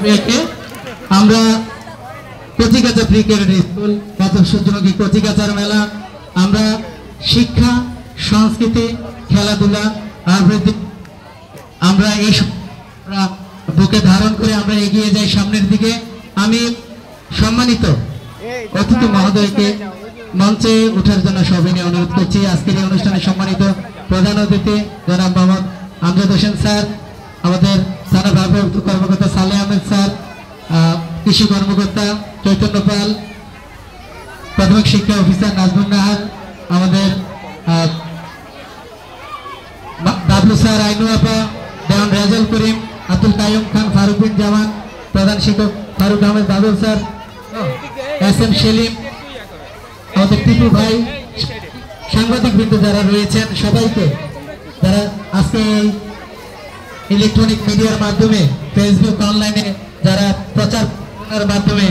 রেখে আমরা কচিকাঁচা pre cadet school সূর্যমুখী কচিকাঁচার মেলা আমরা শিক্ষা সংস্কৃতি খেলাধুলা আবৃত্তি আমরা এই বুকে ধারণ করে আমরা এগিয়ে যাই সামনের দিকে। আমি সম্মানিত অতিথি মহোদয়কে মঞ্চে ওঠার জন্য সবিনয় অনুরোধ করছি। আজকের এই অনুষ্ঠানে সম্মানিত প্রধান অতিথি জনাব মোহাম্মদ আমজাদ হোসেন স্যার, আমাদের থানা ভারপ্রাপ্ত কর্মকর্তা সালেহ আহমেদ স্যার, কৃষি কর্মকর্তা চৈতন্য পাল, প্রাথমিক শিক্ষা অফিসার নাজমুন নাহার, আমাদের বাবলু স্যার, আইনু আপা, দেওয়ান রেজাল করিম, আব্দুল কাইয়ুম খান, ফারুক বিন জামান, প্রধান শিক্ষক ফারুক আহমেদ বাদল স্যার, এস এম সেলিম, আমাদের টিপু ভাই, সাংবাদিক বৃন্দ যারা রয়েছেন সবাইকে, যারা আজকে এই ইলেকট্রনিক মিডিয়ার মাধ্যমে ফেসবুক অনলাইনে যারা প্রচার মাধ্যমে